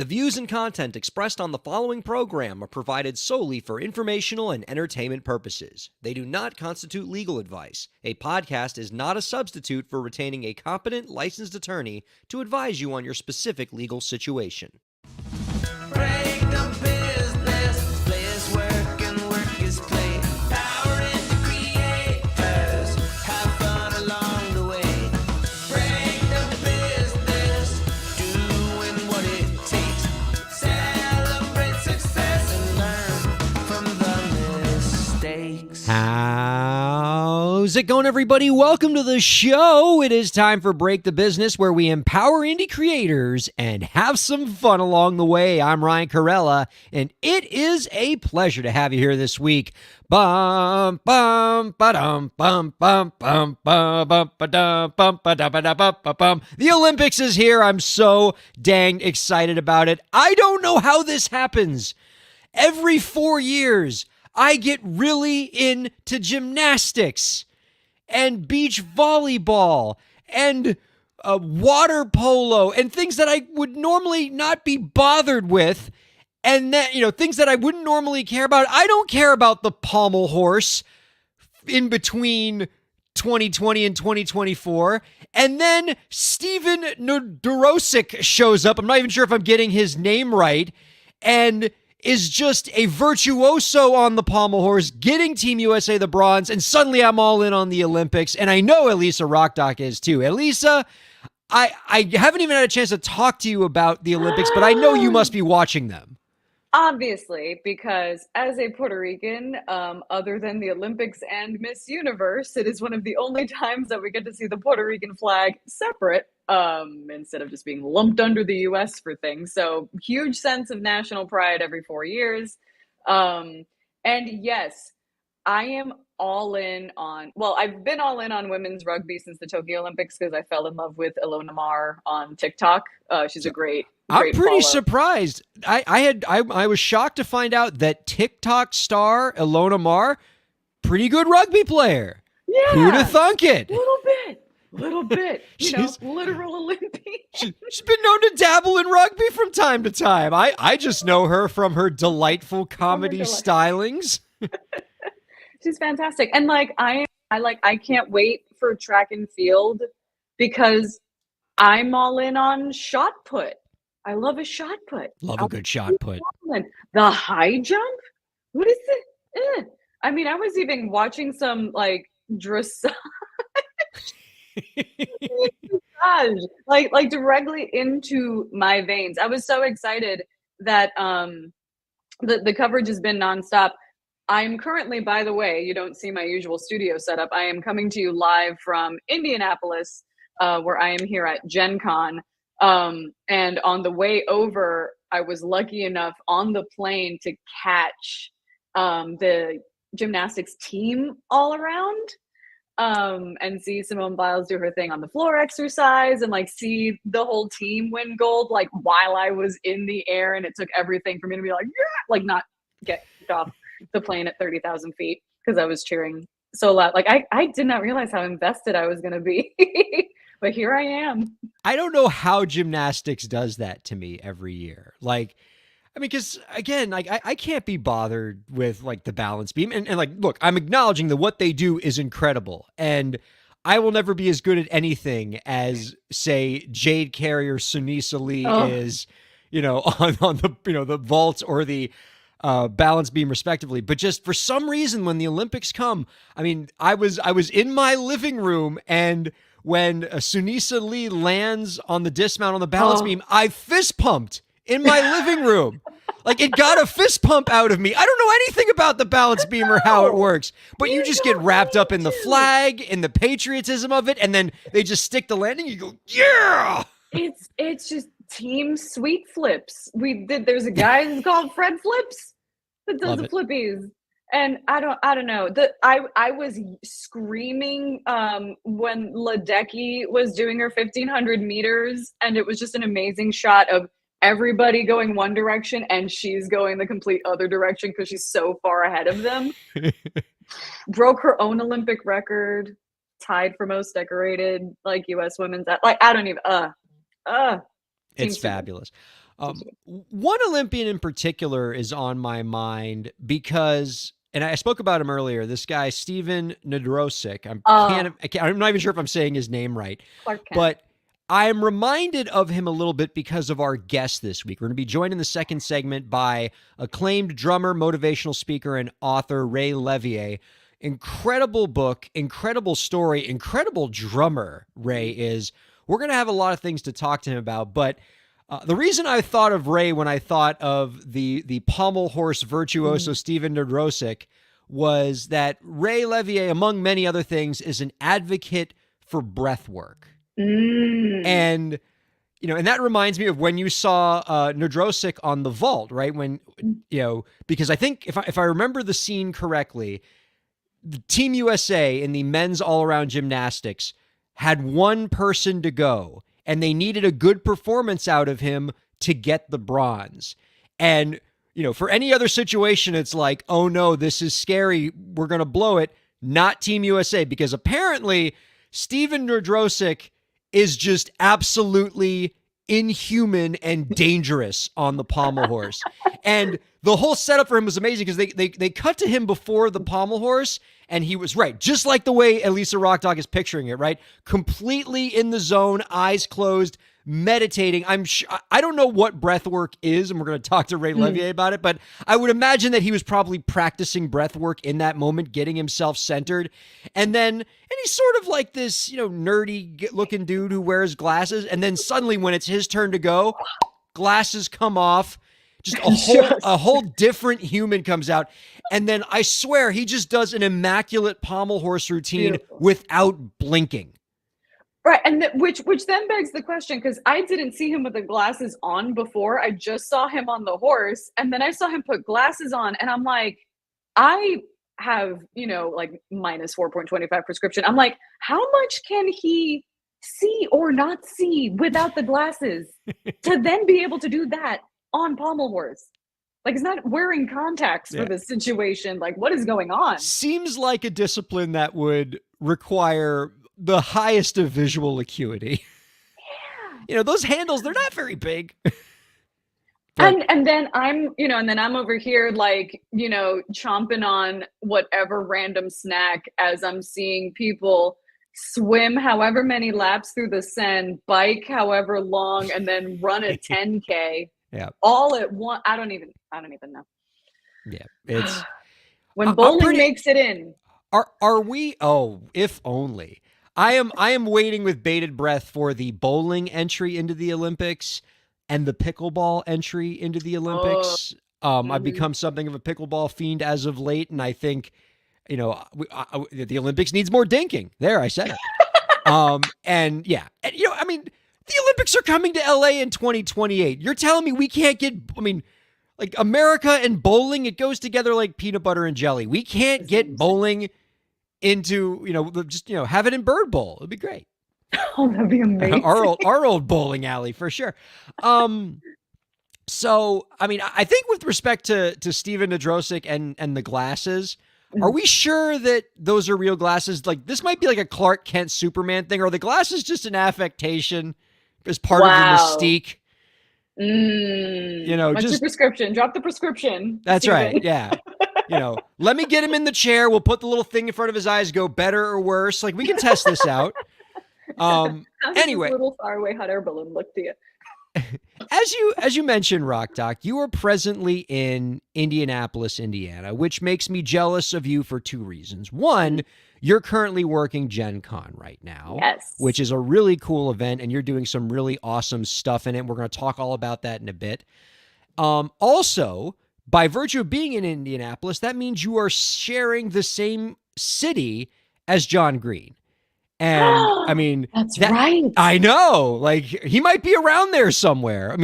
The views and content expressed on the following program are provided solely for informational and entertainment purposes. They do not constitute legal advice. A podcast is not a substitute for retaining a competent, licensed attorney to advise you on your specific legal situation. Break the business, play is work and work is play. Power in the creators, have fun along the way. Break the business, doing what it takes. Celebrate success and learn from the mistakes. How's it going, everybody? Welcome to the show. It is time for Break the Business, where we empower indie creators and have some fun along the way. I'm Ryan Kairalla, and it is a pleasure to have you here this week. Bum bum ba-dum bum bum bum bum bum ba-dum bum ba-da ba-da bum bum bum. The Olympics is here. I'm so dang excited about it. I don't know how this happens. Every 4 years, I get really into gymnastics and beach volleyball and water polo and things that I would normally not be bothered with, and that, things that I wouldn't normally care about. I don't care about the pommel horse in between 2020 and 2024. And then Steven Nodorosik shows up. I'm not even sure if I'm getting his name right, and is just a virtuoso on the pommel horse, getting Team USA the bronze, and suddenly I'm all in on the Olympics. And I know Elisa Rockdock is too. Elisa, I haven't even had a chance to talk to you about the Olympics, but I know you must be watching them. Obviously, because as a Puerto Rican, other than the Olympics and Miss Universe, it is one of the only times that we get to see the Puerto Rican flag separate, instead of just being lumped under the US for things. So huge sense of national pride every 4 years. And yes, I am all in on, well, I've been all in on women's rugby since the Tokyo Olympics because I fell in love with Ilona Maher on TikTok. She's a great I'm pretty follow. surprised. I was shocked to find out that TikTok star Ilona Maher, pretty good rugby player. Yeah. Who'd have thunk it? Little bit, literal Olympian. She's been known to dabble in rugby from time to time. I just know her from her delightful comedy stylings. She's fantastic. And I can't wait for track and field because I'm all in on shot put. I love a shot put. Love a good shot put. The high jump? What is it? I mean, I was even watching some dressage. like directly into my veins. I was so excited that the coverage has been nonstop. I'm currently, by the way, you don't see my usual studio setup. I am coming to you live from Indianapolis, where I am here at Gen Con. And on the way over, I was lucky enough on the plane to catch the gymnastics team all around. And see Simone Biles do her thing on the floor exercise and see the whole team win gold, while I was in the air, and it took everything for me to be yeah, not get off the plane at 30,000 feet because I was cheering so loud. I did not realize how invested I was going to be, but here I am. I don't know how gymnastics does that to me every year. Because again, I can't be bothered with the balance beam, and look, I'm acknowledging that what they do is incredible, and I will never be as good at anything as, say, Jade Carey or Sunisa Lee is, on the the vault or the balance beam respectively. But just for some reason, when the Olympics come, I was in my living room, and when Sunisa Lee lands on the dismount on the balance beam, I fist pumped in my living room. It got a fist pump out of me. I don't know anything about the balance beam or how it works, but you just get wrapped up in the flag, in the patriotism of it, and then they just stick the landing. You go, yeah! It's just team sweet flips. There's a guy who's called Fred Flips that does the flippies. And I don't know. I was screaming when Ledecky was doing her 1500 meters, and it was just an amazing shot of everybody going one direction and she's going the complete other direction because she's so far ahead of them. Broke her own Olympic record, tied for most decorated US women's. I don't even. It's fabulous. One Olympian in particular is on my mind because, and I spoke about him earlier, this guy, Steven Nadrosik. I'm not even sure if I'm saying his name right, Clark Kent. but I'm reminded of him a little bit because of our guest this week. We're going to be joined in the second segment by acclaimed drummer, motivational speaker, and author Ray Levier. Incredible book, incredible story, incredible drummer Ray is. We're going to have a lot of things to talk to him about, but the reason I thought of Ray when I thought of the pommel horse virtuoso Steven Nadrosik was that Ray Levier, among many other things, is an advocate for breath work. And, and that reminds me of when you saw Nadrosik on the vault, right? When, because I think if I remember the scene correctly, the Team USA in the men's all-around gymnastics had one person to go, and they needed a good performance out of him to get the bronze. And, for any other situation, it's like, oh no, this is scary, we're going to blow it. Not Team USA, because apparently Steven Nadrosik is just absolutely inhuman and dangerous on the pommel horse. And the whole setup for him was amazing because they cut to him before the pommel horse, and he was right, just like the way Elisa Rock Dog is picturing it, right? Completely in the zone, eyes closed, meditating. I don't know what breath work is, and we're going to talk to Ray Levier about it, but I would imagine that he was probably practicing breath work in that moment, getting himself centered. And he's sort of like this, nerdy looking dude who wears glasses. And then suddenly when it's his turn to go, glasses come off, just a whole different human comes out. And then I swear he just does an immaculate pommel horse routine without blinking. Right, and which then begs the question, because I didn't see him with the glasses on before. I just saw him on the horse, and then I saw him put glasses on, and I'm like, I have, like minus 4.25 prescription. I'm like, how much can he see or not see without the glasses to then be able to do that on pommel horse? Like, he's not wearing contacts for this situation. Like, what is going on? Seems like a discipline that would require the highest of visual acuity. Yeah. Those handles, they're not very big. And then I'm over here like, chomping on whatever random snack as I'm seeing people swim however many laps through the Seine, bike however long, and then run a 10K. Yeah. All at once. I don't even know. Yeah. It's when bowling makes it in. Are we? Oh, if only. I am waiting with bated breath for the bowling entry into the Olympics and the pickleball entry into the Olympics. I've become something of a pickleball fiend as of late, and I think, the Olympics needs more dinking. There, I said it. The Olympics are coming to LA in 2028. You're telling me we can't get, like America and bowling, it goes together like peanut butter and jelly. We can't get bowling into, have it in Bird Bowl. It'd be great. Oh, that'd be amazing. Our old bowling alley for sure. So, I think with respect to Steven Nadrosik and the glasses, are we sure that those are real glasses? Like, this might be like a Clark Kent Superman thing, or are the glasses just an affectation as part of the mystique? What's your prescription? Drop the prescription. That's Steven. right. Yeah. Let me get him in the chair. We'll put the little thing in front of his eyes, go better or worse. Like, we can test this out. Anyway, this little faraway hot air balloon look to you. As you mentioned, Rock Doc, you are presently in Indianapolis, Indiana, which makes me jealous of you for two reasons. One, you're currently working Gen Con right now, yes, which is a really cool event, and you're doing some really awesome stuff in it. We're going to talk all about that in a bit. Also, by virtue of being in Indianapolis, that means you are sharing the same city as John Green. And that's right. I know, like, he might be around there somewhere.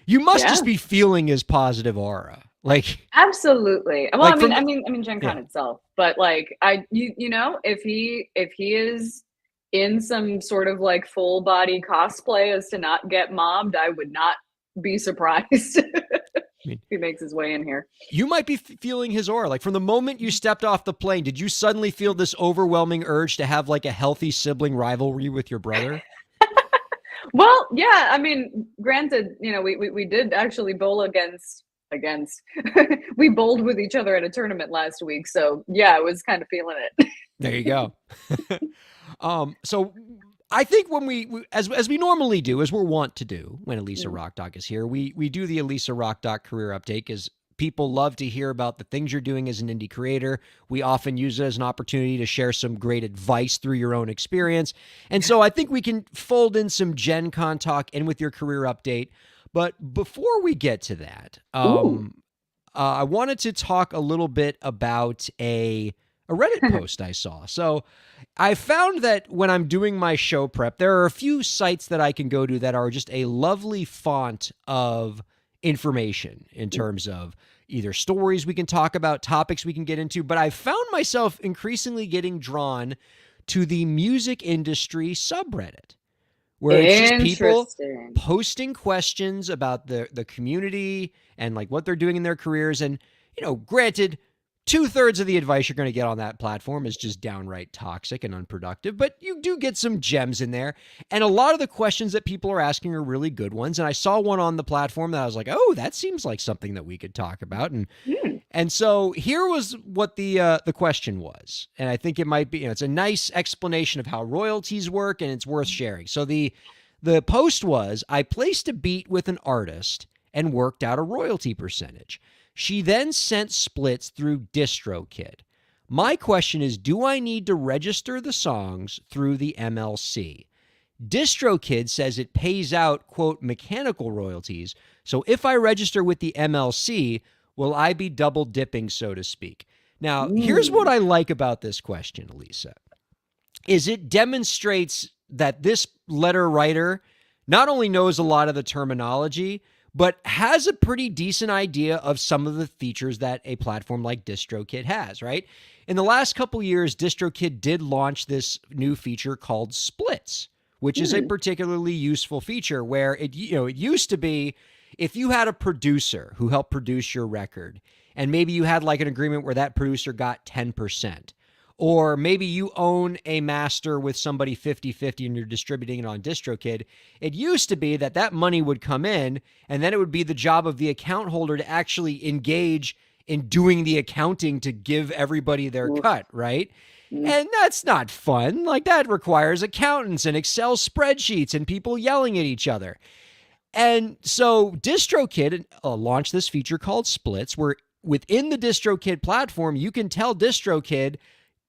You must just be feeling his positive aura. Like, absolutely. Well, like Gen Con itself, but like, if he is in some sort of like full body cosplay as to not get mobbed, I would not be surprised. He makes his way in here. You might be feeling his aura. Like, from the moment you stepped off the plane, did you suddenly feel this overwhelming urge to have like a healthy sibling rivalry with your brother? Well, yeah, I mean, granted, we did actually bowl against we bowled with each other at a tournament last week. So yeah, I was kind of feeling it. There you go. So I think when as we normally do, as we're wont to do when Elisa Rockdock is here, we do the Elisa Rockdock career update because people love to hear about the things you're doing as an indie creator. We often use it as an opportunity to share some great advice through your own experience. And so I think we can fold in some Gen Con talk in with your career update. But before we get to that, I wanted to talk a little bit about a Reddit post I saw. So I found that when I'm doing my show prep, there are a few sites that I can go to that are just a lovely font of information in terms of either stories we can talk about, topics we can get into. But I found myself increasingly getting drawn to the music industry subreddit, where it's just people posting questions about the community and like what they're doing in their careers. And, granted, 2/3 of the advice you're going to get on that platform is just downright toxic and unproductive, but you do get some gems in there. And a lot of the questions that people are asking are really good ones. And I saw one on the platform that I was like, oh, that seems like something that we could talk about. And so here was what the question was. And I think it might be, it's a nice explanation of how royalties work, and it's worth sharing. So the post was, I placed a beat with an artist and worked out a royalty percentage. She then sent splits through DistroKid. My question is, do I need to register the songs through the MLC? DistroKid says it pays out, quote, mechanical royalties. So if I register with the MLC, will I be double dipping, so to speak? Now, here's what I like about this question, Elisa, is it demonstrates that this letter writer not only knows a lot of the terminology, but has a pretty decent idea of some of the features that a platform like DistroKid has, right? In the last couple years, DistroKid did launch this new feature called splits, which is a particularly useful feature where it used to be if you had a producer who helped produce your record, and maybe you had like an agreement where that producer got 10%. Or maybe you own a master with somebody 50-50 and you're distributing it on DistroKid. It used to be that money would come in, and then it would be the job of the account holder to actually engage in doing the accounting to give everybody their cut, right? And that's not fun. Like, that requires accountants and Excel spreadsheets and people yelling at each other. And so DistroKid launched this feature called Splits, where within the DistroKid platform, you can tell DistroKid,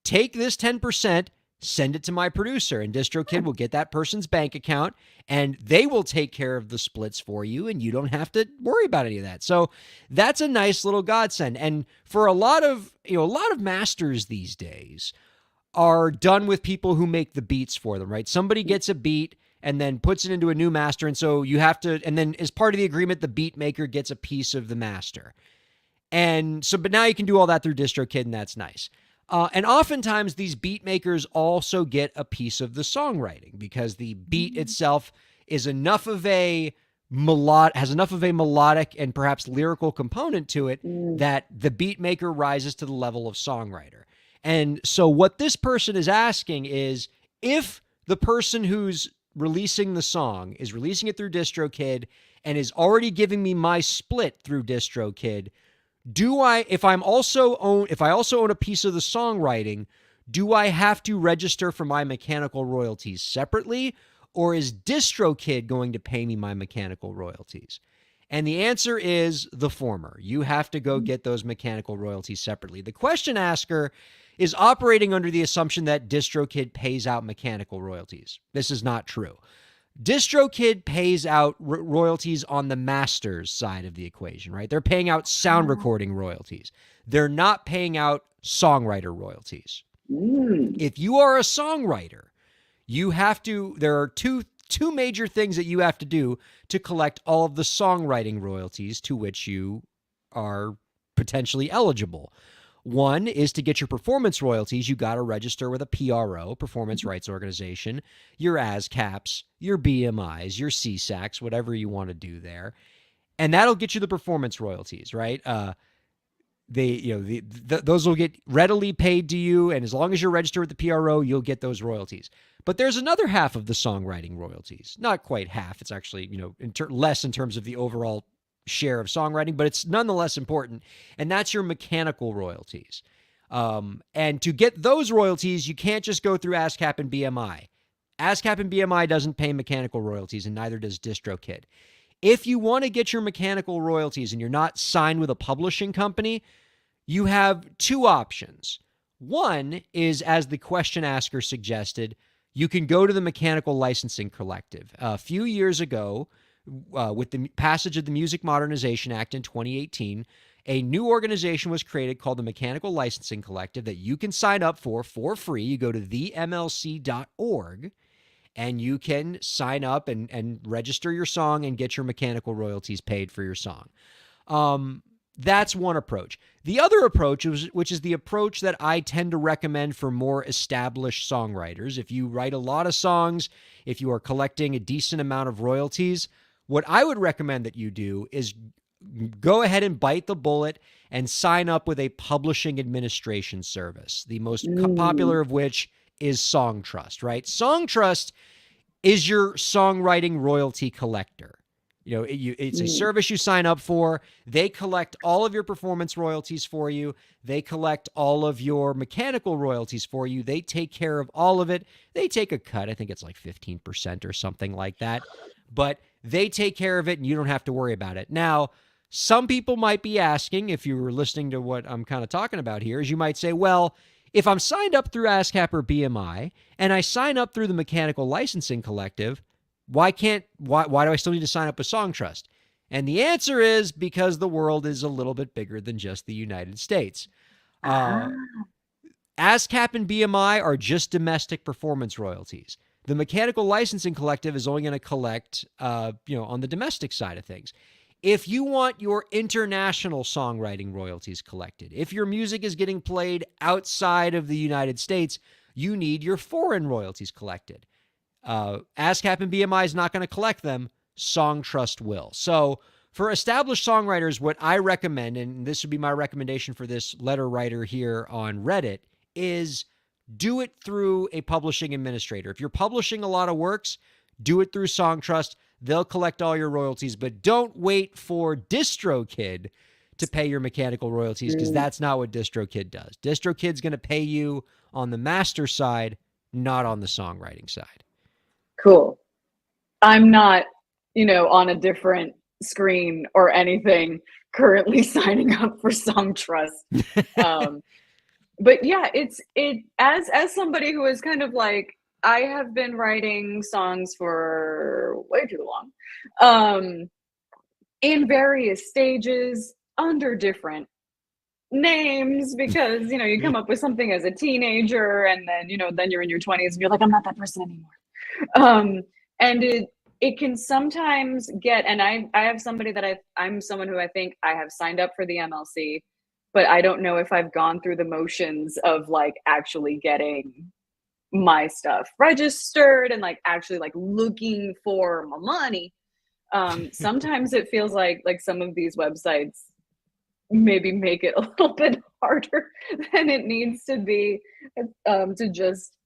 take this 10%, send it to my producer, and DistroKid will get that person's bank account, and they will take care of the splits for you, and you don't have to worry about any of that. So that's a nice little godsend. And for a lot of masters these days are done with people who make the beats for them, right? Somebody gets a beat and then puts it into a new master, and so you have to, and then as part of the agreement, the beat maker gets a piece of the master. And so, but now you can do all that through DistroKid, and that's nice. And oftentimes these beat makers also get a piece of the songwriting because the beat itself is has enough of a melodic and perhaps lyrical component to it that the beat maker rises to the level of songwriter. And so what this person is asking is, if the person who's releasing the song is releasing it through DistroKid and is already giving me my split through DistroKid, if I also own a piece of the songwriting, do I have to register for my mechanical royalties separately, or is DistroKid going to pay me my mechanical royalties? And the answer is the former. You have to go get those mechanical royalties separately. The question asker is operating under the assumption that DistroKid pays out mechanical royalties. This is not true. DistroKid pays out royalties on the master's side of the equation, right? They're paying out sound recording royalties. They're not paying out songwriter royalties. If you are a songwriter, there are two major things that you have to do to collect all of the songwriting royalties to which you are potentially eligible. One is to get your performance royalties. You got to register with a PRO, Performance Rights Organization, your ASCAPs, your BMIs, your CSACs, whatever you want to do there. And that'll get you the performance royalties, right? Those will get readily paid to you. And as long as you're registered with the PRO, you'll get those royalties. But there's another half of the songwriting royalties. Not quite half. It's actually, less in terms of the overall share of songwriting, but it's nonetheless important. And that's your mechanical royalties. And to get those royalties, you can't just go through ASCAP and BMI. ASCAP and BMI doesn't pay mechanical royalties, and neither does DistroKid. If you want to get your mechanical royalties and you're not signed with a publishing company, you have two options. One is, as the question asker suggested, you can go to the Mechanical Licensing Collective. A few years ago, with the passage of the Music Modernization Act in 2018, a new organization was created called the Mechanical Licensing Collective that you can sign up for free. You go to themlc.org and you can sign up and register your song and get your mechanical royalties paid for your song. That's one approach. The other approach, which is the approach that I tend to recommend for more established songwriters, if you write a lot of songs, if you are collecting a decent amount of royalties, what I would recommend that you do is go ahead and bite the bullet and sign up with a publishing administration service, the most popular of which is Songtrust, right? Songtrust is your songwriting royalty collector. It's a service you sign up for. They collect all of your performance royalties for you. They collect all of your mechanical royalties for you. They take care of all of it. They take a cut. I think it's like 15% or something like that. But they take care of it, and you don't have to worry about it. Now, some people might be asking, if you were listening to what I'm kind of talking about here, is you might say, well, if I'm signed up through ASCAP or BMI, and I sign up through the Mechanical Licensing Collective, why do I still need to sign up with Songtrust? And the answer is because the world is a little bit bigger than just the United States. ASCAP and BMI are just domestic performance royalties. The Mechanical Licensing Collective is only going to collect, on the domestic side of things. If you want your international songwriting royalties collected, if your music is getting played outside of the United States, you need your foreign royalties collected. ASCAP and BMI is not going to collect them. Songtrust will. So for established songwriters, what I recommend, and this would be my recommendation for this letter writer here on Reddit, is do it through a publishing administrator. If you're publishing a lot of works, do it through Songtrust. They'll collect all your royalties, but don't wait for DistroKid to pay your mechanical royalties, because that's not what DistroKid does. DistroKid's going to pay you on the master side, not on the songwriting side. Cool. I'm not, on a different screen or anything currently signing up for Songtrust. But yeah, as somebody who is kind of like, I have been writing songs for way too long, in various stages under different names, because, you come up with something as a teenager, and then, then you're in your 20s and you're like, I'm not that person anymore. And it can sometimes get, and I have somebody that I'm someone who I think I have signed up for the MLC, but I don't know if I've gone through the motions of like actually getting my stuff registered and like actually like looking for my money. Sometimes it feels like some of these websites maybe make it a little bit harder than it needs to be, to just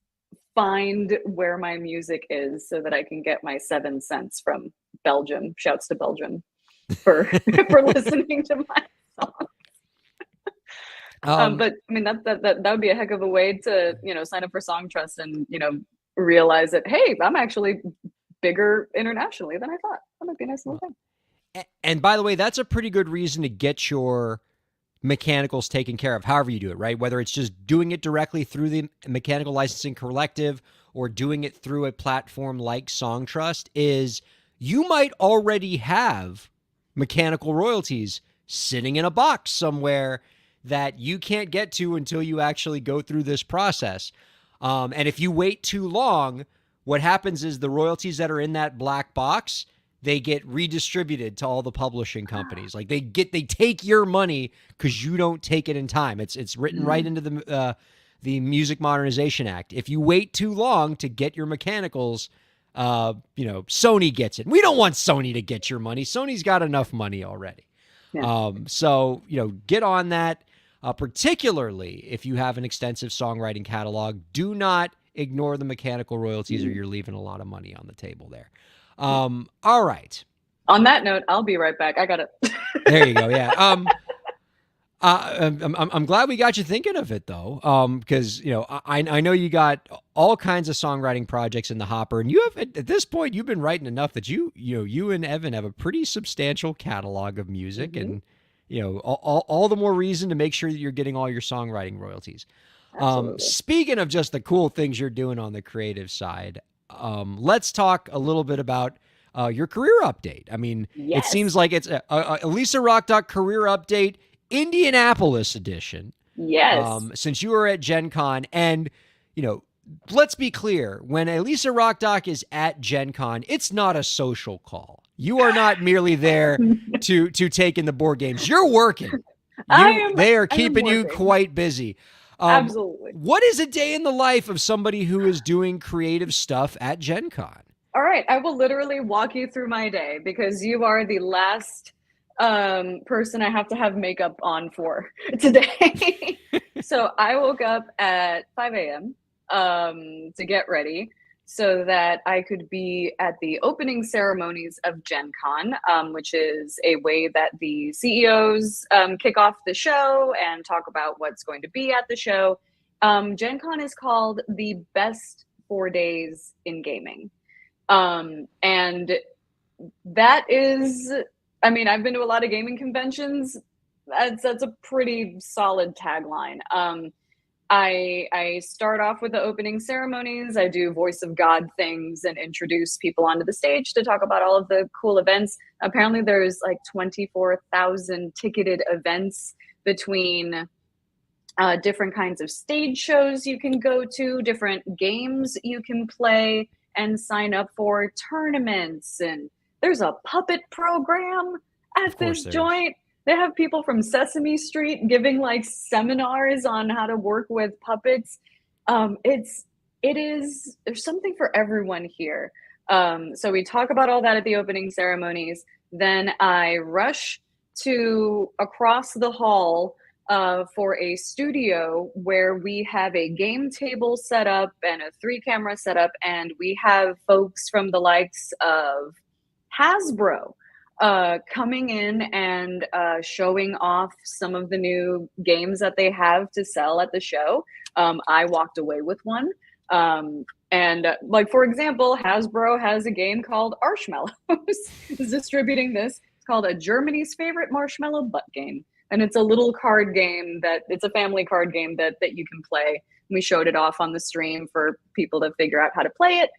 find where my music is so that I can get my 7 cents from Belgium. Shouts to Belgium for for listening to my song. But I mean that would be a heck of a way to sign up for Songtrust and realize that, hey, I'm actually bigger internationally than I thought. That might be a nice little thing. And by the way, that's a pretty good reason to get your mechanicals taken care of, however you do it, right? Whether it's just doing it directly through the Mechanical Licensing Collective or doing it through a platform like Songtrust, is you might already have mechanical royalties sitting in a box somewhere that you can't get to until you actually go through this process. And if you wait too long, what happens is the royalties that are in that black box, they get redistributed to all the publishing companies. Like they take your money because you don't take it in time. It's written right into the Music Modernization Act. If you wait too long to get your mechanicals, Sony gets it. We don't want Sony to get your money. Sony's got enough money already. Yeah. So get on that. Particularly if you have an extensive songwriting catalog, do not ignore the mechanical royalties or you're leaving a lot of money on the table there. All right. On that note, I'll be right back. I got it. There you go. Yeah. I'm glad we got you thinking of it though, because I know you got all kinds of songwriting projects in the hopper, and you have at this point you've been writing enough that you and Evan have a pretty substantial catalog of music, and all the more reason to make sure that you're getting all your songwriting royalties. Speaking of just the cool things you're doing on the creative side, let's talk a little bit about your career update. I mean, It seems like it's a Lisa Rock Doc career update. Indianapolis edition. Yes. Since you were at Gen Con, and let's be clear, when Elisa Rock Doc is at Gen Con, it's not a social call. You are not merely there to take in the board games. You're working. They are keeping you quite busy. Absolutely. What is a day in the life of somebody who is doing creative stuff at Gen Con? All right. I will literally walk you through my day because you are the last person I have to have makeup on for today. So I woke up at 5 a.m. To get ready so that I could be at the opening ceremonies of Gen Con, which is a way that the CEOs kick off the show and talk about what's going to be at the show. Gen Con is called the best 4 days in gaming. And that is, I mean, I've been to a lot of gaming conventions. That's a pretty solid tagline. I start off with the opening ceremonies. I do voice of God things and introduce people onto the stage to talk about all of the cool events. Apparently there's like 24,000 ticketed events between different kinds of stage shows you can go to, different games you can play and sign up for, tournaments, and there's a puppet program at this joint. They have people from Sesame Street giving like seminars on how to work with puppets. There's something for everyone here. So we talk about all that at the opening ceremonies. Then I rush to across the hall for a studio where we have a game table set up and a 3-camera setup, and we have folks from the likes of Hasbro coming in and showing off some of the new games that they have to sell at the show. I walked away with one. And like, for example, Hasbro has a game called Arshmallows. is distributing this. It's called A Germany's Favorite Marshmallow Butt Game. And it's a little card game it's a family card game that you can play. We showed it off on the stream for people to figure out how to play it.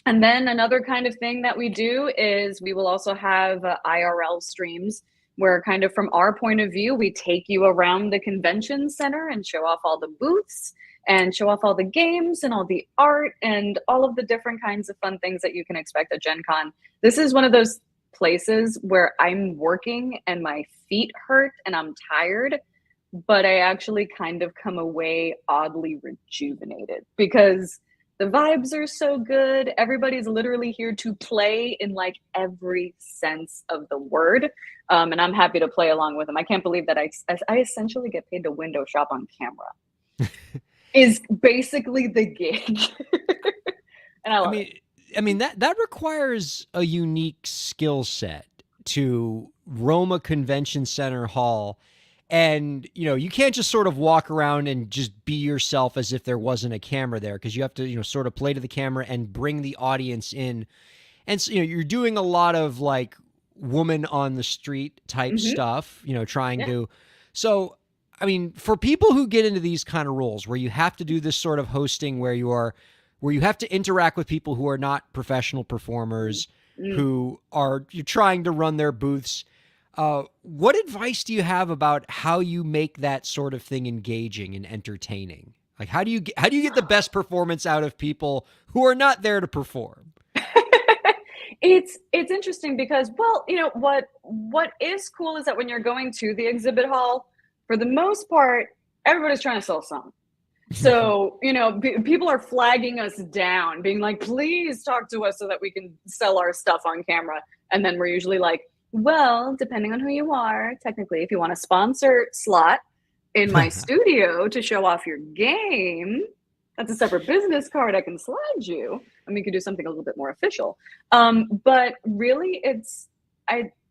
And then another kind of thing that we do is we will also have IRL streams where kind of from our point of view, we take you around the convention center and show off all the booths and show off all the games and all the art and all of the different kinds of fun things that you can expect at Gen Con. This is one of those places where I'm working and my feet hurt and I'm tired, but I actually kind of come away oddly rejuvenated because the vibes are so good. Everybody's literally here to play in like every sense of the word. And I'm happy to play along with them. I can't believe that I essentially get paid to window shop on camera is basically the gig. And I love it. I mean that requires a unique skill set to roam a convention center hall. And, you can't just sort of walk around and just be yourself as if there wasn't a camera there, because you have to, sort of play to the camera and bring the audience in. And so, you're doing a lot of like woman on the street type stuff, trying to. So, I mean, for people who get into these kind of roles where you have to do this sort of hosting where you have to interact with people who are not professional performers, who are you're trying to run their booths. What advice do you have about how you make that sort of thing engaging and entertaining? Like, how do you get the best performance out of people who are not there to perform? It's interesting because, well, what is cool is that when you're going to the exhibit hall, for the most part, everybody's trying to sell something. So, people are flagging us down, being like, please talk to us so that we can sell our stuff on camera. And then we're usually like, well, depending on who you are, technically, if you want a sponsor slot in my studio to show off your game, That's a separate business card I can slide you. And we could do something a little bit more official. But really,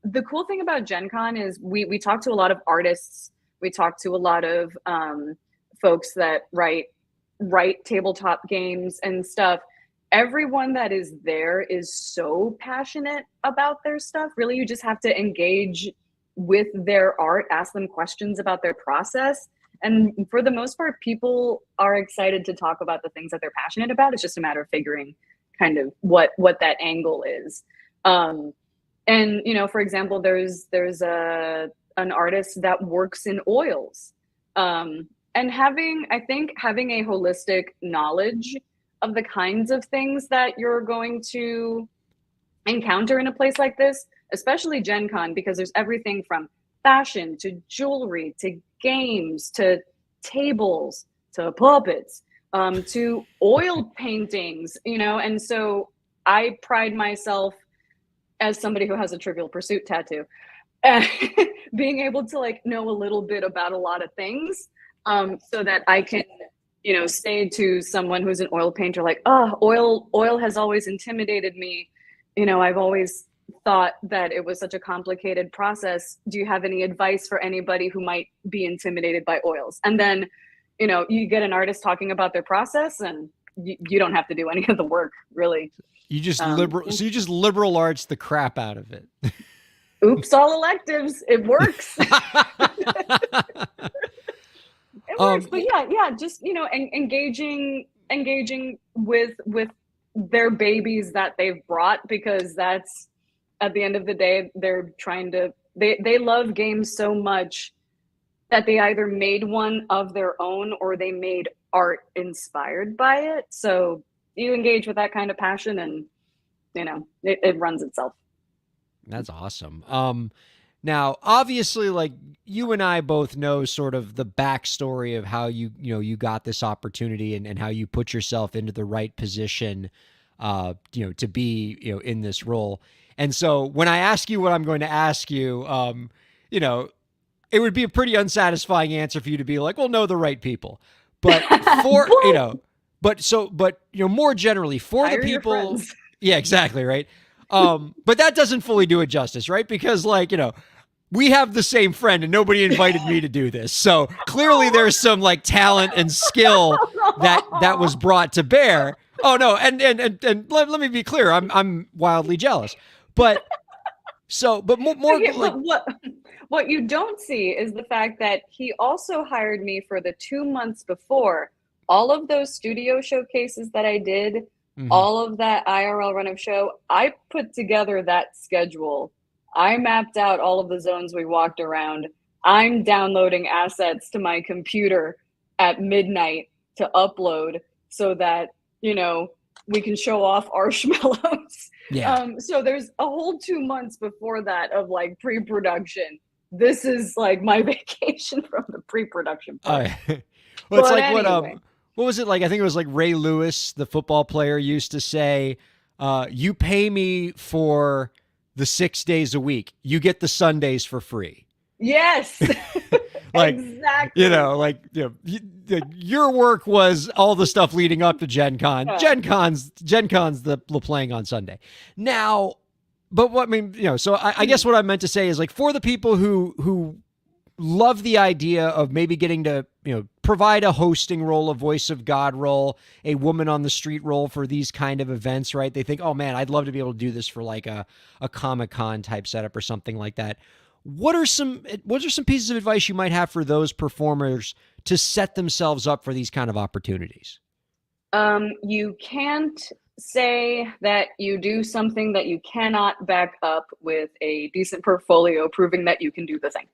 the cool thing about Gen Con is we talk to a lot of artists. We talk to a lot of folks that write tabletop games and stuff. Everyone that is there is so passionate about their stuff. Really, you just have to engage with their art, ask them questions about their process. And for the most part, people are excited to talk about the things that they're passionate about. It's just a matter of figuring kind of what that angle is. And, you know, for example, there's an artist that works in oils. And I think having a holistic knowledge of the kinds of things that you're going to encounter in a place like this, especially Gen Con, because there's everything from fashion to jewelry to games to tables to puppets to oil paintings, you know. And so I pride myself as somebody who has a Trivial Pursuit tattoo being able to like know a little bit about a lot of things, so that I can, you know, say to someone who's an oil painter, like, oh, oil has always intimidated me. You know, I've always thought that it was such a complicated process. Do you have any advice for anybody who might be intimidated by oils? And then, you know, you get an artist talking about their process, and you don't have to do any of the work, really. You just so you just liberal arts the crap out of it. Oops, all electives. It works. It works. But yeah, just, you know, engaging with their babies that they've brought, because that's, at the end of the day, they're trying to, they love games so much that they either made one of their own or they made art inspired by it. So you engage with that kind of passion, and, you know, it runs itself. That's awesome. Now, obviously, like, you and I both know sort of the backstory of how you got this opportunity and how you put yourself into the right position, you know, to be, you know, in this role. And so when I ask you what I'm going to ask you, you know, it would be a pretty unsatisfying answer for you to be like, well, no, the right people. But for, you know, but you know, more generally for Hire the your people. friends. Yeah, exactly. Right. But that doesn't fully do it justice, right? Because, like, you know, we have the same friend and nobody invited me to do this. So clearly there's some like talent and skill that was brought to bear. Oh no. And let me be clear. I'm wildly jealous, but more Okay, like, what you don't see is the fact that he also hired me for the 2 months before. All of those studio showcases that I did, all of that IRL run of show, I put together that schedule. I mapped out all of the zones we walked around. I'm downloading assets to my computer at midnight to upload so that, you know, we can show off our schmellos. yeah. So there's a whole 2 months before that of like pre-production. This is like my vacation from the pre-production part. Well, it's But like anyway. what was it like? I think it was like Ray Lewis, the football player, used to say, you pay me for the 6 days a week, you get the Sundays for free. Yes. Like, exactly. you know, like, you know, your work was all the stuff leading up to Gen Con. Yeah. Gen Con's the playing on Sunday. Now, but what I mean, you know, so I guess what I meant to say is, like, for the people who love the idea of maybe getting to, you know, provide a hosting role, a voice of God role, a woman on the street role for these kind of events, right? They think, oh man, I'd love to be able to do this for like a Comic-Con type setup or something like that. What are some pieces of advice you might have for those performers to set themselves up for these kind of opportunities? You can't say that you do something that you cannot back up with a decent portfolio proving that you can do the thing.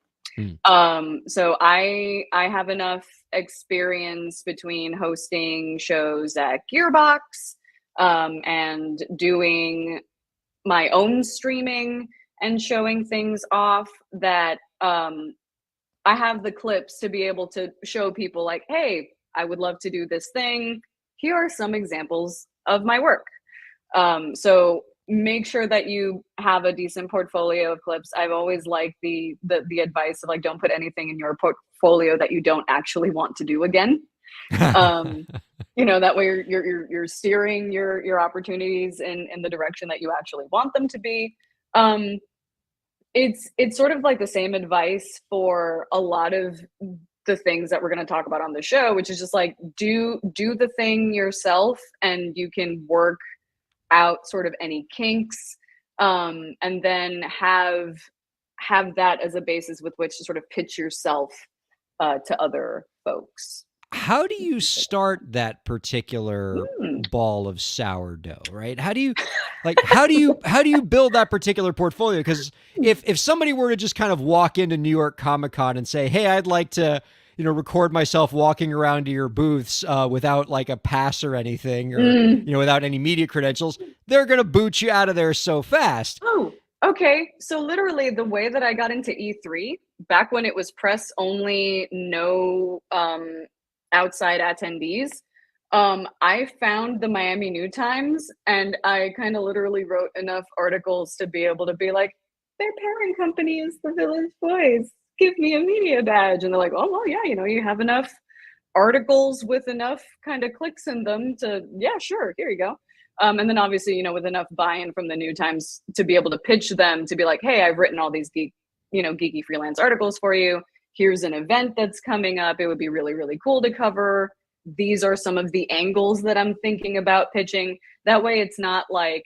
So I have enough experience between hosting shows at Gearbox, and doing my own streaming and showing things off, that I have the clips to be able to show people like, hey, I would love to do this thing. Here are some examples of my work. So make sure that you have a decent portfolio of clips. I've always liked the advice of like, don't put anything in your portfolio that you don't actually want to do again. that way you're steering your opportunities in the direction that you actually want them to be. It's sort of like the same advice for a lot of the things that we're going to talk about on the show, which is just like do the thing yourself, and you can work out sort of any kinks, and then have that as a basis with which to sort of pitch yourself to other folks. How do you start that particular ball of sourdough, right? How do you build that particular portfolio? Because if somebody were to just kind of walk into New York Comic Con and say, "Hey, I'd like to, record myself walking around to your booths without like a pass or anything, or without any media credentials," they're gonna boot you out of there so fast. Oh, okay. So literally, the way that I got into E3 back when it was press only, no outside attendees, I found the Miami New Times, and I kind of literally wrote enough articles to be able to be like, their parent company is the Village Voice. Give me a media badge. And they're like, oh, well, yeah, you have enough articles with enough kind of clicks in them to, yeah, sure, here you go. And then obviously, with enough buy-in from the New Times to be able to pitch them to be like, hey, I've written all these geeky freelance articles for you. Here's an event that's coming up. It would be really, really cool to cover. These are some of the angles that I'm thinking about pitching. That way it's not like,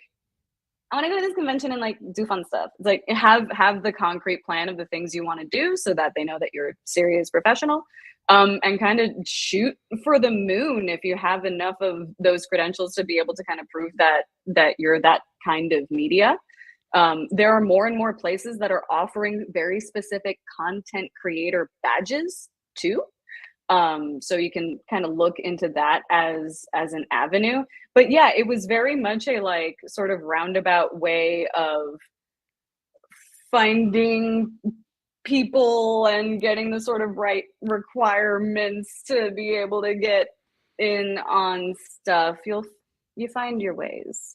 I want to go to this convention and like do fun stuff. It's like have the concrete plan of the things you want to do so that they know that you're a serious professional, and kind of shoot for the moon if you have enough of those credentials to be able to kind of prove that you're that kind of media. There are more and more places that are offering very specific content creator badges too. So you can kind of look into that as an avenue. But yeah, it was very much a like sort of roundabout way of finding people and getting the sort of right requirements to be able to get in on stuff. You find your ways.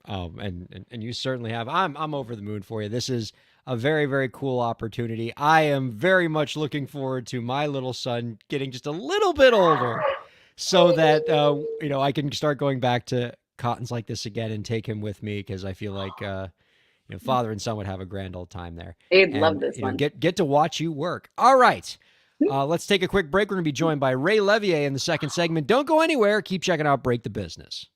And you certainly have. I'm over the moon for you. This is a very, very cool opportunity. I am very much looking forward to my little son getting just a little bit older so that, I can start going back to cottons like this again and take him with me, because I feel like, father and son would have a grand old time there. They'd love this one. Get to watch you work. All right. Let's take a quick break. We're going to be joined by Ray Levier in the second segment. Don't go anywhere. Keep checking out Break the Business.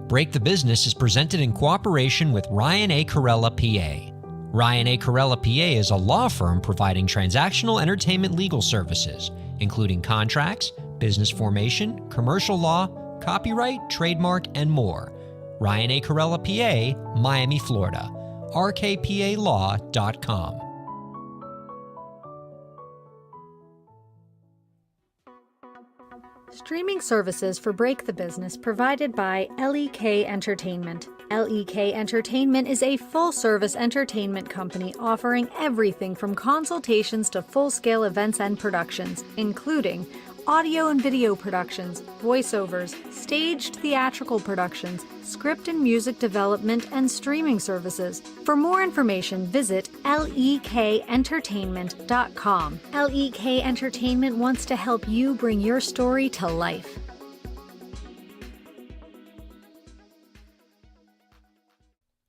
Break the Business is presented in cooperation with Ryan Kairalla, PA. Ryan Kairalla, PA is a law firm providing transactional entertainment legal services, including contracts, business formation, commercial law, copyright, trademark, and more. Ryan Kairalla, PA, Miami, Florida. rkpalaw.com. Streaming services for Break the Business provided by LEK Entertainment. LEK Entertainment is a full-service entertainment company offering everything from consultations to full-scale events and productions, including audio and video productions, voiceovers, staged theatrical productions, script and music development, and streaming services. For more information, visit lekentertainment.com. LEK Entertainment wants to help you bring your story to life.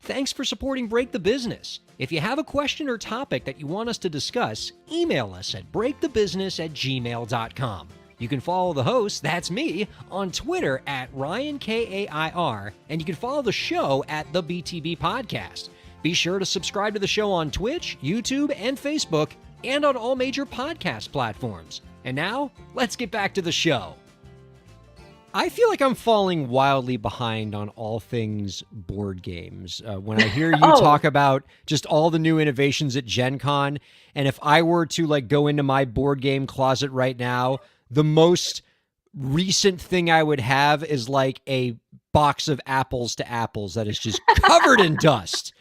Thanks for supporting Break the Business. If you have a question or topic that you want us to discuss, email us at breakthebusiness@gmail.com. You can follow the host, that's me, on Twitter at Ryan Kair, and you can follow the show at the BTB Podcast. Be sure to subscribe to the show on Twitch, YouTube, and Facebook, and on all major podcast platforms. And now, let's get back to the show. I feel like I'm falling wildly behind on all things board games. When I hear you talk about just all the new innovations at Gen Con, and if I were to like go into my board game closet right now, the most recent thing I would have is like a box of apples to apples that is just covered in dust.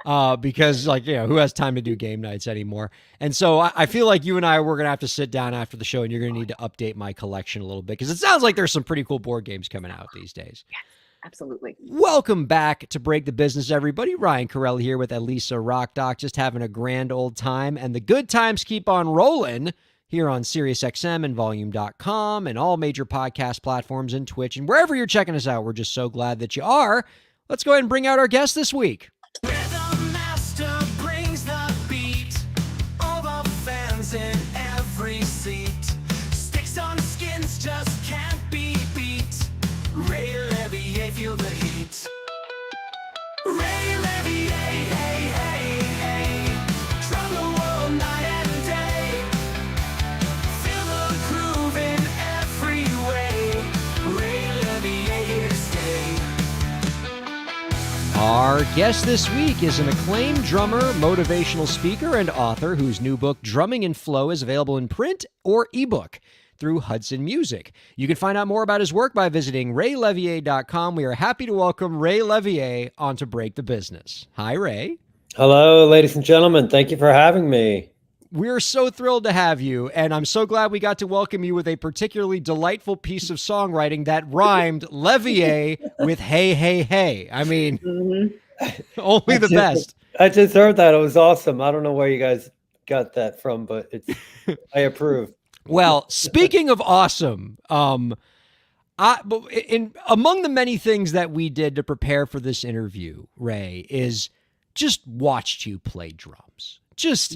Because who has time to do game nights anymore? And so I feel like you and I, we're going to have to sit down after the show, and you're going to need to update my collection a little bit, because it sounds like there's some pretty cool board games coming out these days. Yes, absolutely. Welcome back to Break the Business, everybody. Ryan Kairalla here with Elisa Rock Doc, just having a grand old time, and the good times keep on rolling here on SiriusXM and Volume.com and all major podcast platforms and Twitch and wherever you're checking us out. We're just so glad that you are. Let's go ahead and bring out our guest this week. Where the master brings the beat, all the fans in every seat. Sticks on skins just can't be beat. Ray Levier, feel the heat. Ray Levier, hey, hey, hey. Drum the world night and day. Feel the groove in every way. Ray Levier here to stay. Our guest this week is an acclaimed drummer, motivational speaker, and author whose new book, Drumming in Flow, is available in print or ebook through Hudson Music. You can find out more about his work by visiting raylevier.com. We are happy to welcome Ray Levier onto Break the Business. Hi, Ray. Hello, ladies and gentlemen. Thank you for having me. We're so thrilled to have you, and I'm so glad we got to welcome you with a particularly delightful piece of songwriting that rhymed Levier with hey, hey, hey. I mean, only the best. I just heard that. It was awesome. I don't know where you guys got that from, but I approve. Well, speaking of awesome, among the many things that we did to prepare for this interview, Ray, is just watched you play drums. Just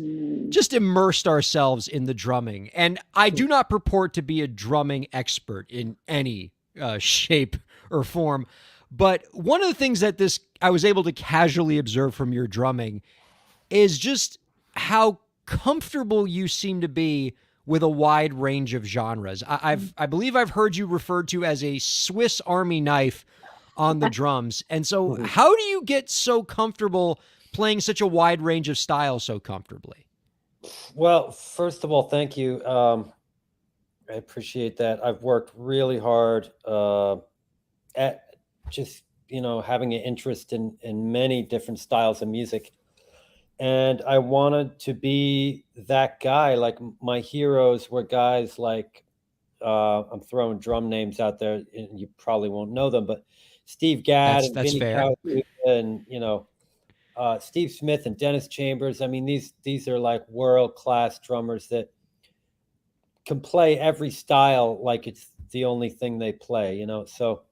immersed ourselves in the drumming. And I do not purport to be a drumming expert in any shape or form. But one of the things that I was able to casually observe from your drumming is just how comfortable you seem to be with a wide range of genres. I believe I've heard you referred to as a Swiss Army knife on the drums. And so how do you get so comfortable playing such a wide range of styles so comfortably? Well, first of all, thank you. I appreciate that. I've worked really hard at just, having an interest in many different styles of music. And I wanted to be that guy. Like my heroes were guys like, I'm throwing drum names out there and you probably won't know them, but Steve Gadd and That's Vinnie fair. and, Steve Smith and Dennis Chambers. I mean, these are like world-class drummers that can play every style like it's the only thing they play, So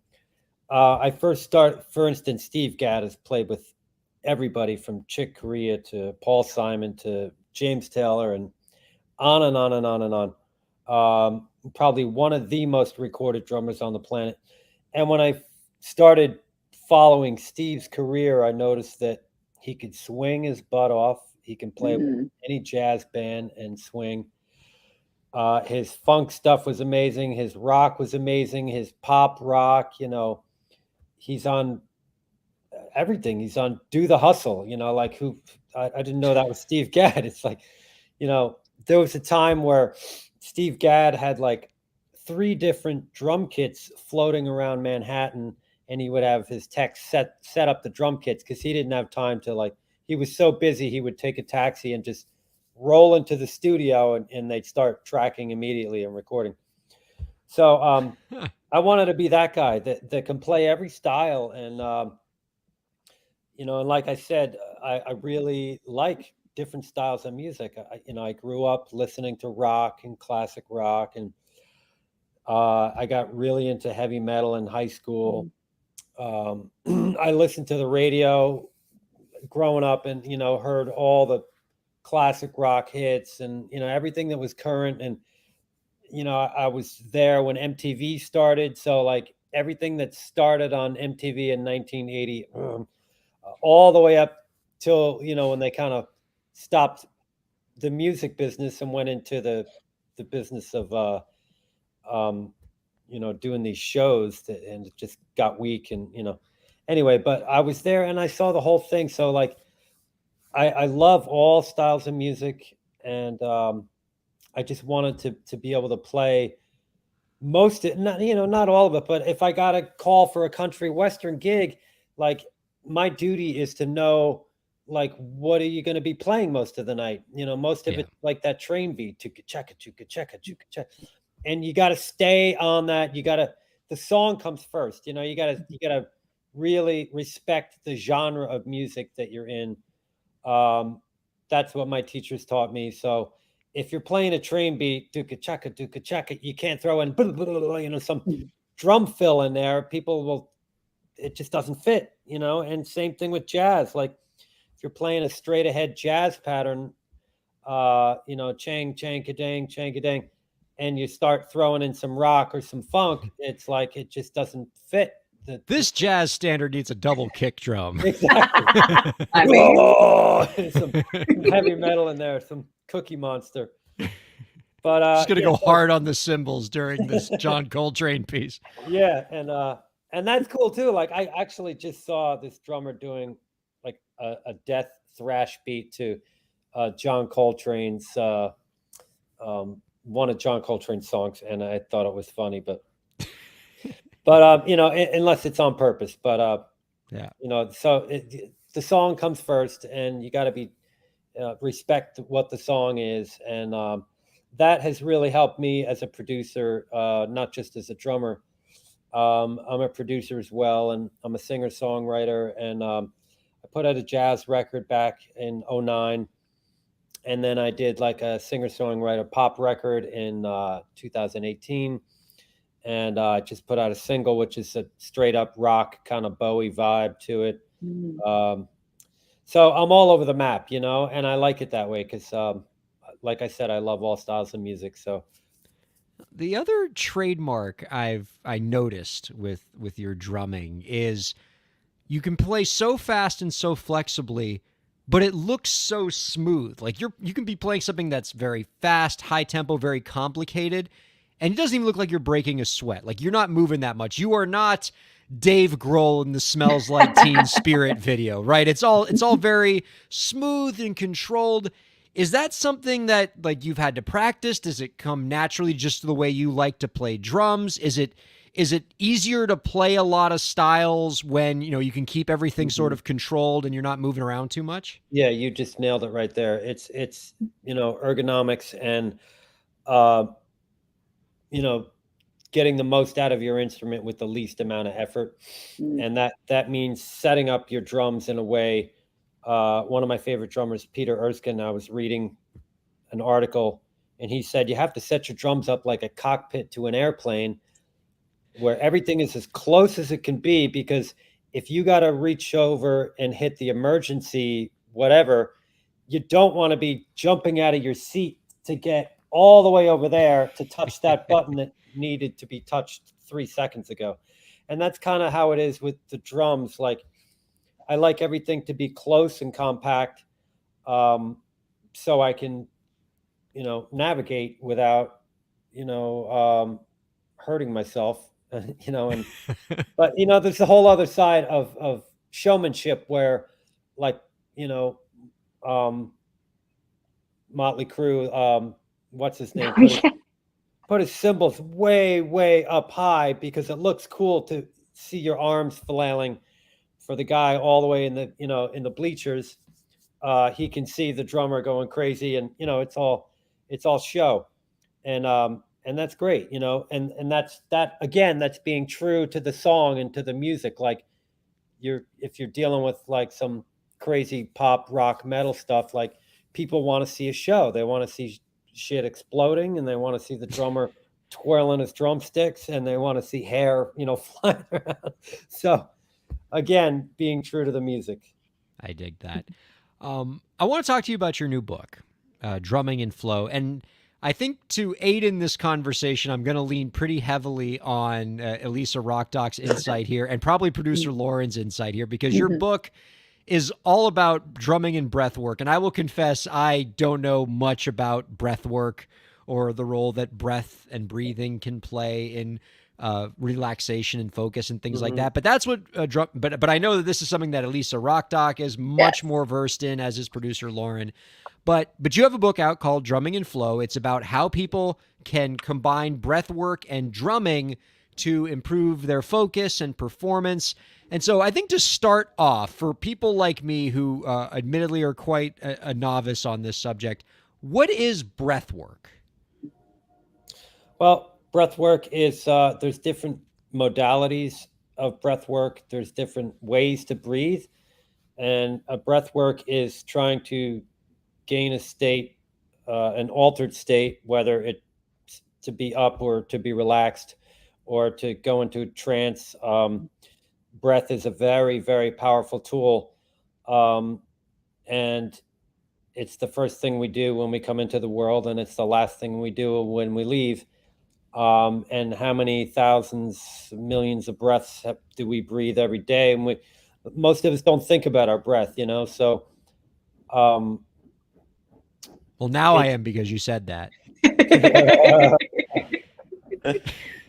for instance, Steve Gadd has played with everybody from Chick Corea to Paul Simon to James Taylor and on and on and on and on. Probably one of the most recorded drummers on the planet. And when I started following Steve's career, I noticed that he could swing his butt off. He can play with any jazz band and swing. His funk stuff was amazing. His rock was amazing. His pop rock, he's on everything. He's on Do the Hustle, I didn't know that was Steve Gadd. It's like, there was a time where Steve Gadd had like 3 different drum kits floating around Manhattan, and he would have his techs set up the drum kits because he didn't have time to he was so busy, he would take a taxi and just roll into the studio and they'd start tracking immediately and recording. So I wanted to be that guy that can play every style. And, and like I said, I really like different styles of music. I grew up listening to rock and classic rock, and I got really into heavy metal in high school. I listened to the radio growing up and, heard all the classic rock hits and, everything that was current. And, I was there when MTV started. So everything that started on MTV in 1980, all the way up till, when they kind of stopped the music business and went into the business of, doing these shows and it just got weak and, anyway, but I was there and I saw the whole thing. So I love all styles of music, and I just wanted to be able to play most of it, not all of it, but if I got a call for a country western gig, my duty is to know what are you going to be playing most of the night? Most of it like that train beat, chugga-chugga-chugga-chugga-chugga. And you got to stay on that. The song comes first. You got to really respect the genre of music that you're in. That's what my teachers taught me. So if you're playing a train beat, duka chaka, you can't throw in, some Mhm. drum fill in there. People will, it just doesn't fit, and same thing with jazz. Like if you're playing a straight ahead jazz pattern, chang, chang, kadang, chang, kadang, and you start throwing in some rock or some funk, it's like, it just doesn't fit. This jazz standard needs a double kick drum. Exactly. I mean, Oh, some heavy metal in there, some Cookie Monster. But Just gonna yeah, go so- hard on the cymbals during this John Coltrane piece. yeah, and that's cool too. Like I actually just saw this drummer doing like a death thrash beat to John Coltrane's one of John Coltrane's songs, and I thought it was funny, but unless it's on purpose. But Yeah. so the song comes first, and you got to be respect what the song is, and that has really helped me as a producer, not just as a drummer. I'm a producer as well, and I'm a singer-songwriter, and I put out a jazz record back in '09, and then I did like a singer-songwriter pop record in 2018, and just put out a single, which is a straight-up rock kind of Bowie vibe to it. So I'm all over the map, and I like it that way because, like I said, I love all styles of music. So The other trademark I noticed with your drumming is you can play so fast and so flexibly, but it looks so smooth. Like you can be playing something that's very fast, high tempo, very complicated, and it doesn't even look like you're breaking a sweat. Like you're not moving that much. You are not Dave Grohl in the Smells Like Teen Spirit video, right? It's all very smooth and controlled. Is that something that like you've had to practice? Does it come naturally just the way you like to play drums? Is it easier to play a lot of styles when, you can keep everything sort of controlled and you're not moving around too much? yeah, you just nailed it right there. It's ergonomics and uh, getting the most out of your instrument with the least amount of effort, and that means setting up your drums in a way. One of my favorite drummers, Peter Erskine, I was reading an article, and he said you have to set your drums up like a cockpit to an airplane, where everything is as close as it can be, because if you got to reach over and hit the emergency whatever, you don't want to be jumping out of your seat to get all the way over there to touch that button that needed to be touched 3 seconds ago. And that's kind of how it is with the drums. Like I like everything to be close and compact, so I can navigate without hurting myself. And but there's a whole other side of showmanship where, like, Motley Crue, what's his name, put his cymbals way, way up high because it looks cool to see your arms flailing. For the guy all the way in the in the bleachers, he can see the drummer going crazy, and it's all show, and that's great, and that's being true to the song and to the music. Like if you're dealing with like some crazy pop rock metal stuff, like people want to see a show, they want to see shit exploding, and they want to see the drummer twirling his drumsticks, and they want to see hair flying around. So again, being true to the music. I dig that. I want to talk to you about your new book, Drumming and Flow. And I think to aid in this conversation, I'm going to lean pretty heavily on Elisa Rockdock's insight here, and probably producer Lauren's insight here, because your book is all about drumming and breath work. And I will confess, I don't know much about breath work or the role that breath and breathing can play in relaxation and focus and things like that. But that's what but I know that this is something that Elisa Rockdock is much more versed in, as is producer Lauren. But you have a book out called Drumming and Flow. It's about how people can combine breath work and drumming to improve their focus and performance. And so I think to start off, for people like me who admittedly are quite a novice on this subject, what is breath work? Well, breath work is there's different modalities of breath work. There's different ways to breathe, and a breath work is trying to gain a state an altered state, whether it's to be up or to be relaxed or to go into a trance. Breath is a very, very powerful tool. And it's the first thing we do when we come into the world, and it's the last thing we do when we leave. And how many thousands, millions of breaths do we breathe every day? And most of us don't think about our breath, So, um, Well, now I am because you said that.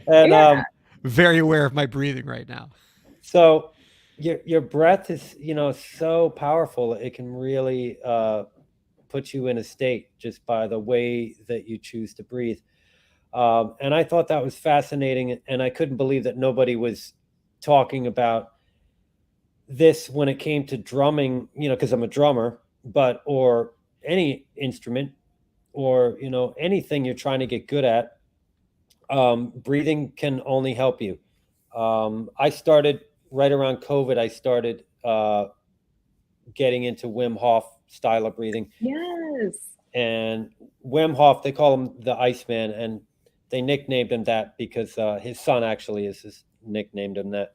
and Yeah. Very aware of my breathing right now. so your breath is, so powerful. It can really put you in a state just by the way that you choose to breathe. And I thought that was fascinating, and I couldn't believe that nobody was talking about this when it came to drumming, because I'm a drummer, or any instrument, or anything you're trying to get good at. Breathing can only help you. I started right around COVID. I started getting into Wim Hof style of breathing, Yes. and Wim Hof, they call him the Iceman, and they nicknamed him that because his son actually nicknamed him that.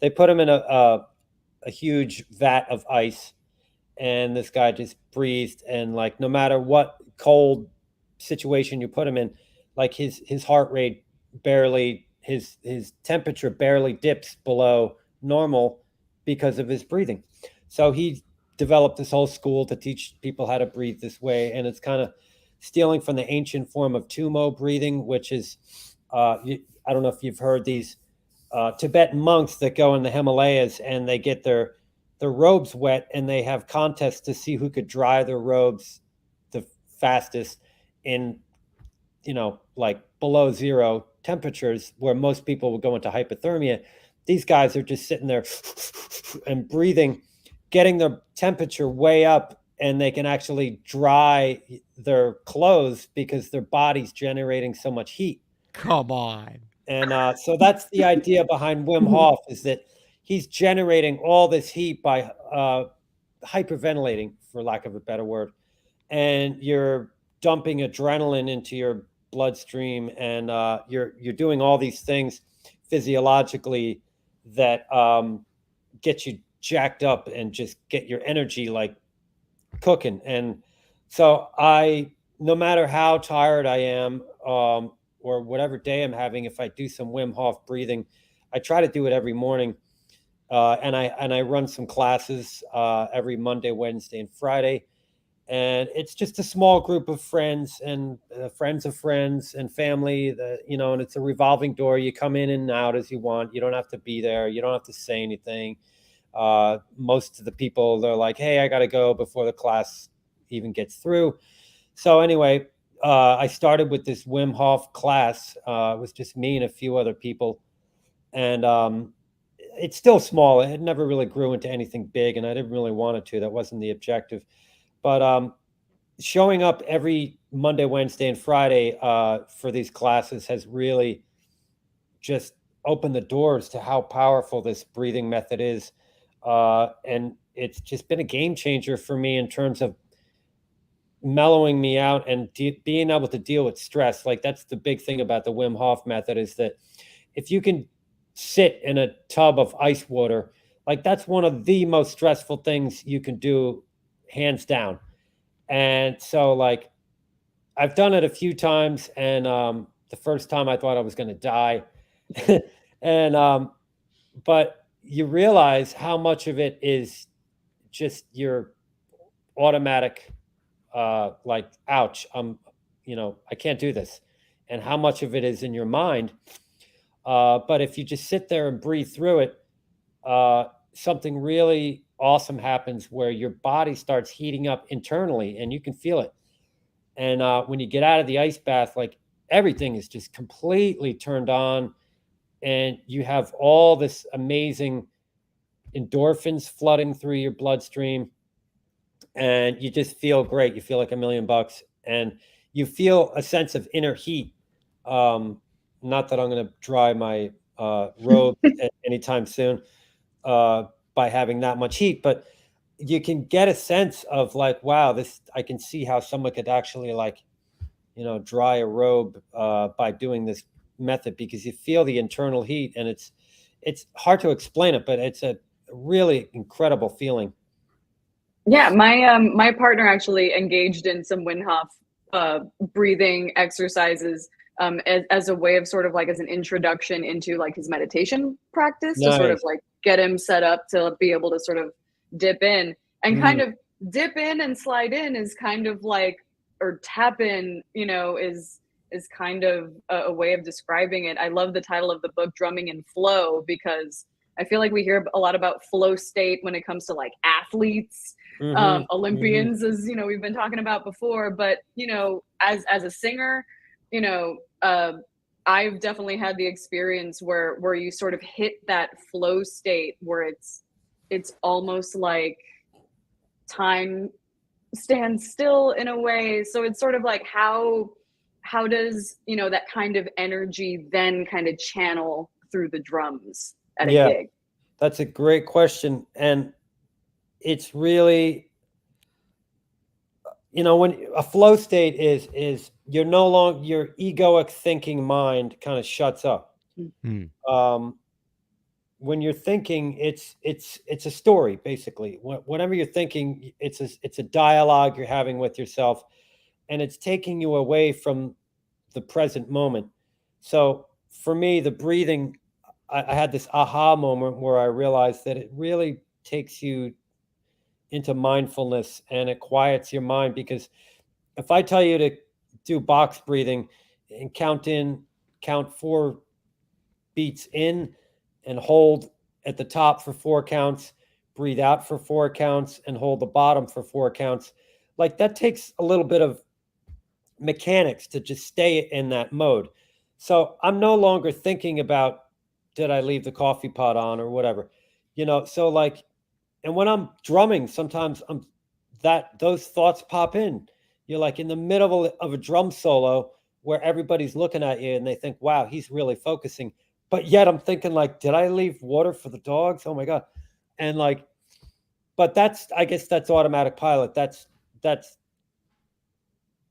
They put him in a huge vat of ice, and this guy just breathed, and like no matter what cold situation you put him in, like his heart rate barely, his temperature barely dips below normal because of his breathing. So he developed this whole school to teach people how to breathe this way, and it's kind of stealing from the ancient form of tumo breathing, which is I don't know if you've heard these Tibetan monks that go in the Himalayas and they get their robes wet, and they have contests to see who could dry their robes the fastest in like below zero temperatures, where most people would go into hypothermia. These guys are just sitting there and breathing, getting their temperature way up, and they can actually dry their clothes because their body's generating so much heat. Come on. And so that's the idea behind Wim Hof, is that he's generating all this heat by hyperventilating, for lack of a better word. And you're dumping adrenaline into your bloodstream, and you're doing all these things physiologically that get you jacked up and just get your energy like cooking. And so no matter how tired I am, or whatever day I'm having, if I do some Wim Hof breathing, I try to do it every morning. And I run some classes every Monday, Wednesday, and Friday. And it's just a small group of friends and friends of friends and family that, and it's a revolving door. You come in and out as you want. You don't have to be there. You don't have to say anything. Most of the people, they're like, hey, I got to go before the class even gets through. So anyway, I started with this Wim Hof class. It was just me and a few other people. And it's still small. It never really grew into anything big, and I didn't really want it to. That wasn't the objective. But showing up every Monday, Wednesday, and Friday for these classes has really just opened the doors to how powerful this breathing method is. And it's just been a game changer for me in terms of mellowing me out and being able to deal with stress. Like, that's the big thing about the Wim Hof method, is that if you can sit in a tub of ice water, like, that's one of the most stressful things you can do, hands down. And so, like, I've done it a few times, and the first time I thought I was going to die. And but you realize how much of it is just your automatic like, ouch, I can't do this, and how much of it is in your mind. But if you just sit there and breathe through it, something really awesome happens, where your body starts heating up internally, and you can feel it. And when you get out of the ice bath, like, everything is just completely turned on, and you have all this amazing endorphins flooding through your bloodstream, and you just feel great. You feel like $1,000,000, and you feel a sense of inner heat. Not that I'm going to dry my robe anytime soon by having that much heat, but you can get a sense of like, wow, this, I can see how someone could actually like, dry a robe by doing this method, because you feel the internal heat, and it's hard to explain it, but it's a really incredible feeling. Yeah, my partner actually engaged in some Wim Hof breathing exercises as a way of sort of like as an introduction into like his meditation practice, to sort of Nice. like get him set up to be able to sort of dip in and kind of dip in and slide in is kind of like, or tap in, is kind of a way of describing it. I love the title of the book, Drumming in Flow, because I feel like we hear a lot about flow state when it comes to like athletes, Olympians, as we've been talking about before. But as a singer, I've definitely had the experience where you sort of hit that flow state where it's almost like time stands still in a way. So it's sort of like how does that kind of energy then kind of channel through the drums at a gig? That's a great question. And it's really, when a flow state is you're no longer, your egoic thinking mind kind of shuts up. When you're thinking, it's a story, basically. Whatever you're thinking, it's a dialogue you're having with yourself, and it's taking you away from the present moment. So for me, the breathing, I had this aha moment where I realized that it really takes you into mindfulness, and it quiets your mind. Because if I tell you to do box breathing and count 4 beats in and hold at the top for 4 counts, breathe out for 4 counts, and hold the bottom for 4 counts, like that takes a little bit of mechanics to just stay in that mode. So I'm no longer thinking about, did I leave the coffee pot on or whatever, so like, and when I'm drumming, sometimes those thoughts pop in. You're like in the middle of a drum solo where everybody's looking at you and they think, wow, he's really focusing. But yet I'm thinking like, did I leave water for the dogs? Oh my God. And like, but I guess that's automatic pilot. That's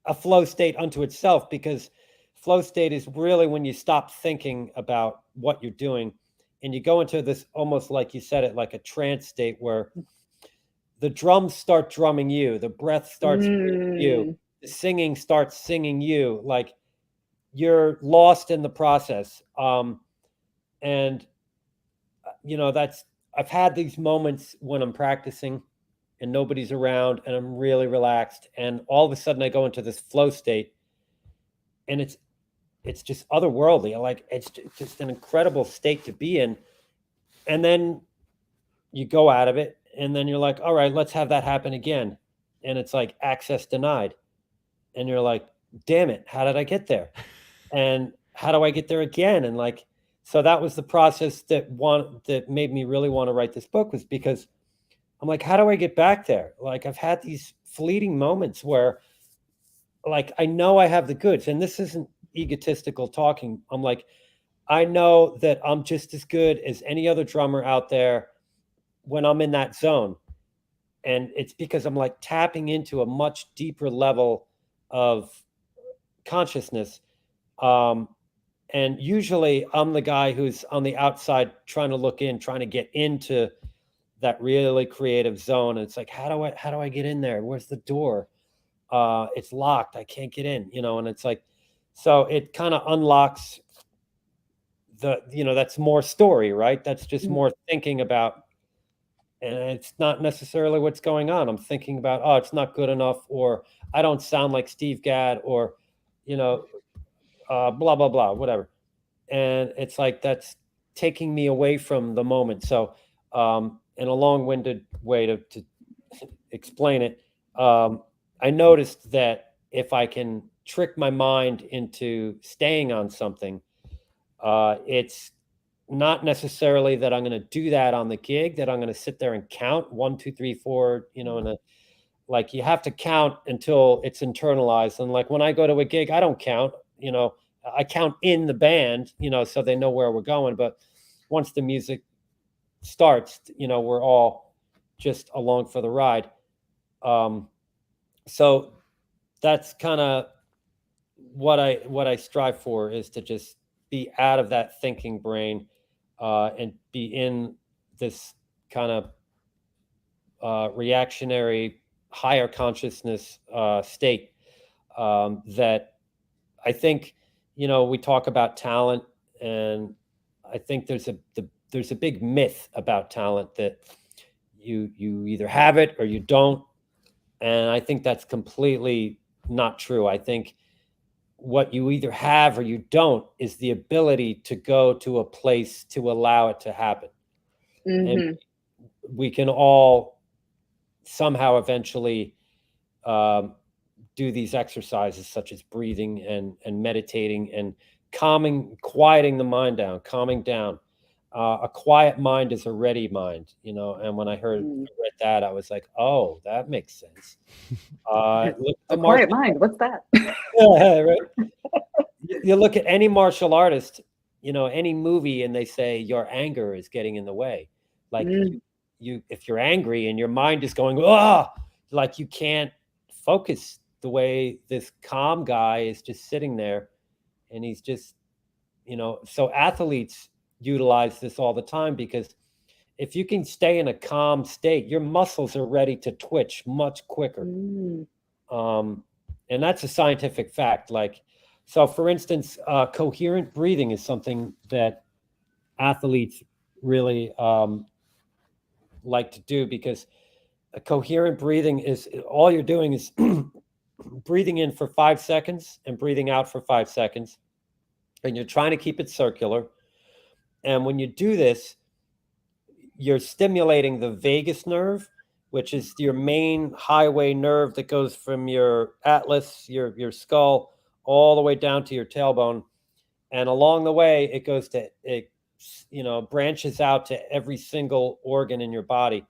a flow state unto itself, because flow state is really when you stop thinking about what you're doing and you go into this, almost like you said it, like a trance state where the drums start drumming you, the breath starts breathing you, the singing starts singing you, like you're lost in the process. And I've had these moments when I'm practicing and nobody's around and I'm really relaxed, and all of a sudden I go into this flow state, and it's just otherworldly. Like it's just an incredible state to be in. And then you go out of it, and then you're like, all right, let's have that happen again. And it's like access denied. And you're like, damn it, how did I get there? And how do I get there again? And like, so that was the process that made me really want to write this book, was because I'm like, how do I get back there? Like I've had these fleeting moments where like, I know I have the goods, and this isn't egotistical talking. I'm like, I know that I'm just as good as any other drummer out there when I'm in that zone. And it's because I'm like tapping into a much deeper level of consciousness. And usually I'm the guy who's on the outside trying to look in, trying to get into that really creative zone. And it's like, how do I get in there? Where's the door? It's locked. I can't get in, and it's like, so it kind of unlocks that's more story, right? That's just more thinking about, and it's not necessarily what's going on. I'm thinking about, oh, it's not good enough, or I don't sound like Steve Gadd, or, blah, blah, blah, whatever. And it's like, that's taking me away from the moment. So, in a long-winded way to explain it, I noticed that if I can trick my mind into staying on something, it's not necessarily that I'm going to do that on the gig, that I'm going to sit there and count 1, 2, 3, 4, and like you have to count until it's internalized. And like when I go to a gig, I don't count, I count in the band, so they know where we're going. But once the music starts, we're all just along for the ride. So that's kind of what I strive for, is to just be out of that thinking brain, and be in this kind of reactionary, higher consciousness state, that I think, we talk about talent, and I think there's a big myth about talent that you either have it or you don't, and I think that's completely not true. I think what you either have or you don't is the ability to go to a place to allow it to happen. And Hmm. we can all somehow eventually do these exercises, such as breathing and meditating and quieting the mind down, calming down. A quiet mind is a ready mind, and when I read that, I was like, oh, that makes sense. Look at A the quiet martial mind. What's that? right? You look at any martial artist, any movie, and they say your anger is getting in the way. Like Mm, if you're angry and your mind is going, ah, like you can't focus the way this calm guy is just sitting there, and he's just, so athletes utilize this all the time, because if you can stay in a calm state, your muscles are ready to twitch much quicker. mm, And that's a scientific fact. Like, so for instance, coherent breathing is something that athletes really like to do, because a coherent breathing is all you're doing is breathing in for 5 seconds and breathing out for 5 seconds. And you're trying to keep it circular. And when you do this, you're stimulating the vagus nerve, which is your main highway nerve that goes from your atlas, your skull, all the way down to your tailbone. And along the way, it branches out to every single organ in your body.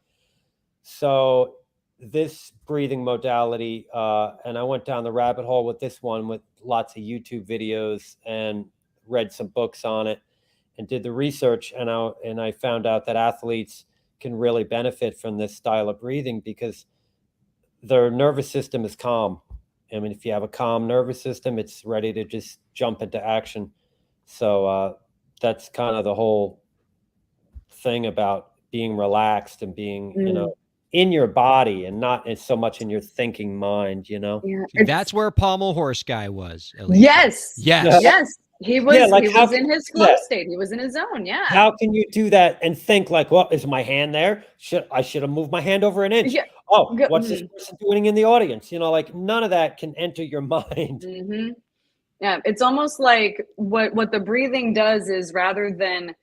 So this breathing modality, and I went down the rabbit hole with this one, with lots of YouTube videos, and read some books on it, and did the research, and I found out that athletes can really benefit from this style of breathing, because their nervous system is calm. I mean, if you have a calm nervous system, it's ready to just jump into action. So that's kind of the whole thing about being relaxed and being, mm. in your body, and not so much in your thinking mind. Yeah. That's where Pommel Horse Guy was. Alicia. Yes. Yes. Yes. He was. Yeah, like, he how was can in his you do flow that? state. He was in his zone. Yeah. How can you do that and think like, well, is my hand there? I should have moved my hand over an inch. Yeah. Oh, Go- what's this person doing in the audience? Like, none of that can enter your mind. Mhm. Yeah, it's almost like what the breathing does is, rather than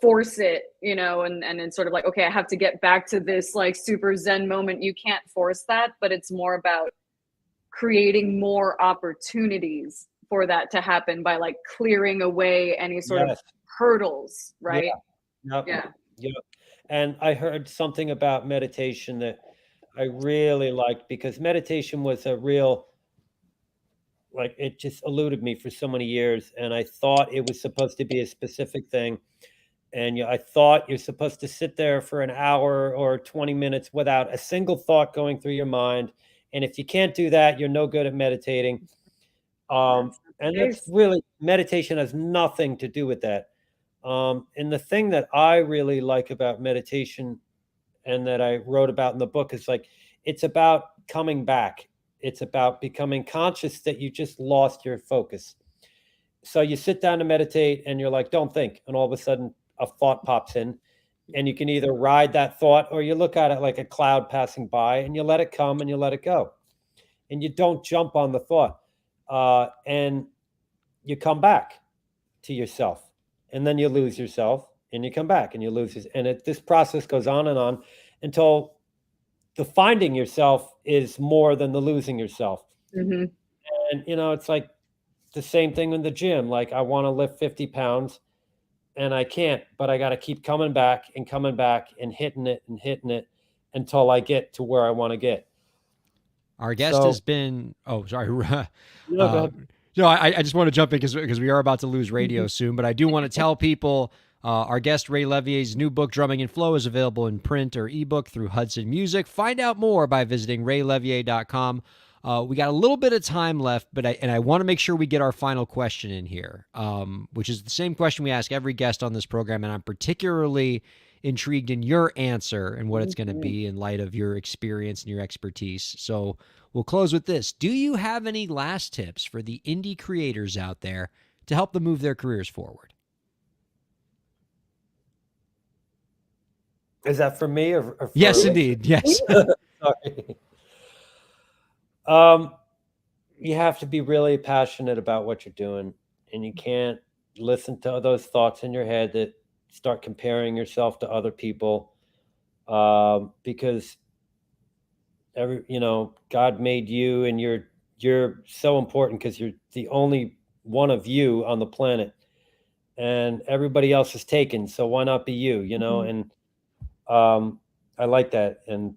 force it, and it's sort of like, okay, I have to get back to this like super zen moment. You can't force that, but it's more about creating more opportunities for that to happen by like clearing away any sort of Yes. hurdles, right? Yep. Yeah. Yep. And I heard something about meditation that I really liked, because meditation was a real, like, it just eluded me for so many years, and I thought it was supposed to be a specific thing. And I thought you're supposed to sit there for an hour or 20 minutes without a single thought going through your mind. And if you can't do that, you're no good at meditating. And that's really, meditation has nothing to do with that. And the thing that I really like about meditation, and that I wrote about in the book, is like, it's about coming back. It's about becoming conscious that you just lost your focus. So you sit down to meditate and you're like, don't think. And all of a sudden a thought pops in, and you can either ride that thought, or you look at it like a cloud passing by, and you let it come and you let it go. And you don't jump on the thought. And you come back to yourself, and then you lose yourself, and you come back and you lose yourself. And this process goes on until the finding yourself is more than the losing yourself. Hmm. And, it's like the same thing in the gym. Like, I want to lift 50 pounds and I can't, but I got to keep coming back and hitting it until I get to where I want to get. Our guest So- has been. Oh, sorry. Yeah, go ahead. No, I just want to jump in because we are about to lose radio soon. But I do want to tell people Our guest Ray Levier's new book, Drumming and Flow, is available in print or ebook through Hudson Music. Find out more by visiting raylevier.com. We got a little bit of time left, but I want to make sure we get our final question in here, which is the same question we ask every guest on this program, and I'm particularly intrigued in your answer and what it's going to be in light of your experience and your expertise. So we'll close with this. Do you have any last tips for the indie creators out there to help them move their careers forward? Is that for me or for Yes, indeed. Yes. Sorry. You have to be really passionate about what you're doing, and you can't listen to those thoughts in your head that start comparing yourself to other people, because God made you, and you're so important because you're the only one of you on the planet, and everybody else is taken. So why not be you? And I like that. And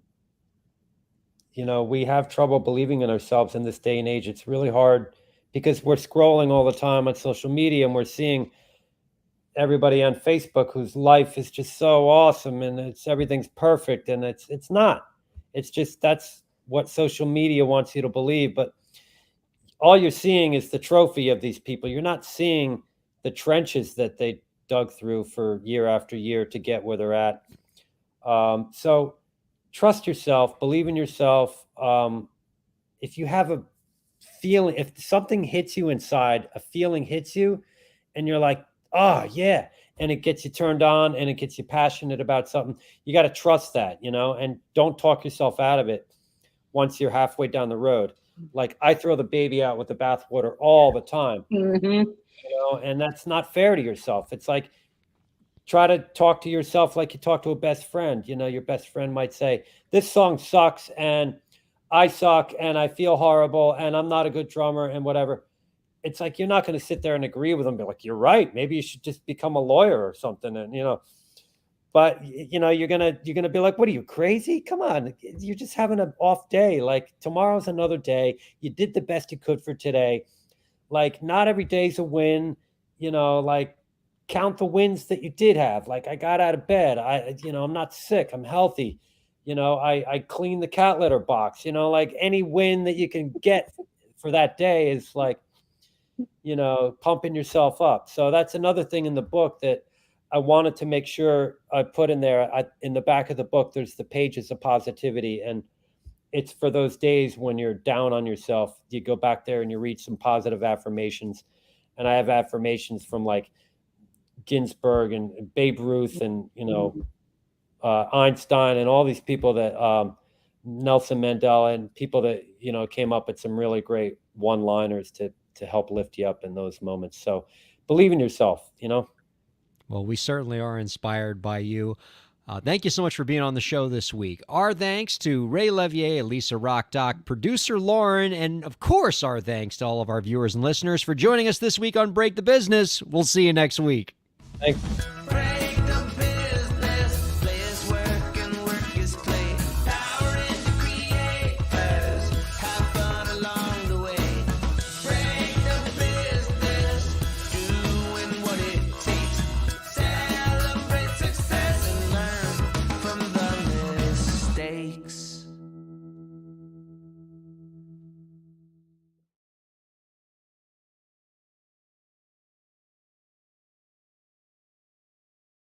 we have trouble believing in ourselves in this day and age. It's really hard because we're scrolling all the time on social media, and we're seeing everybody on Facebook whose life is just so awesome and everything's perfect, and it's not. It's just that's what social media wants you to believe, but all you're seeing is the trophy of these people. You're not seeing the trenches that they dug through for year after year to get where they're at. So trust yourself, believe in yourself. If you have a feeling, if something hits you inside, a feeling hits you and you're like, oh yeah, and it gets you turned on and it gets you passionate about something, you got to trust that, and don't talk yourself out of it once you're halfway down the road. Like I throw the baby out with the bathwater all the time, and that's not fair to yourself. It's like, try to talk to yourself like you talk to a best friend. Your best friend might say, this song sucks and I suck and I feel horrible and I'm not a good drummer and whatever. It's like, you're not going to sit there and agree with them. Be like, you're right. Maybe you should just become a lawyer or something. And, but you're going to be like, what are you, crazy? Come on. You're just having an off day. Like tomorrow's another day. You did the best you could for today. Like not every day's a win, like, count the wins that you did have. Like I got out of bed. I'm not sick. I'm healthy. I cleaned the cat litter box. Like any win that you can get for that day is like, pumping yourself up. So that's another thing in the book that I wanted to make sure I put in there. In the back of the book, there's the pages of positivity, and it's for those days when you're down on yourself. You go back there and you read some positive affirmations, and I have affirmations from like Ginsburg and Babe Ruth and Einstein and all these people that Nelson Mandela and people that came up with some really great one-liners to help lift you up in those moments. So believe in yourself. Well, we certainly are inspired by you. Thank you so much for being on the show this week. Our thanks to Ray Levier, Lisa Rockdock, producer Lauren, and of course our thanks to all of our viewers and listeners for joining us this week on Break the Business. We'll see you next week. Thanks.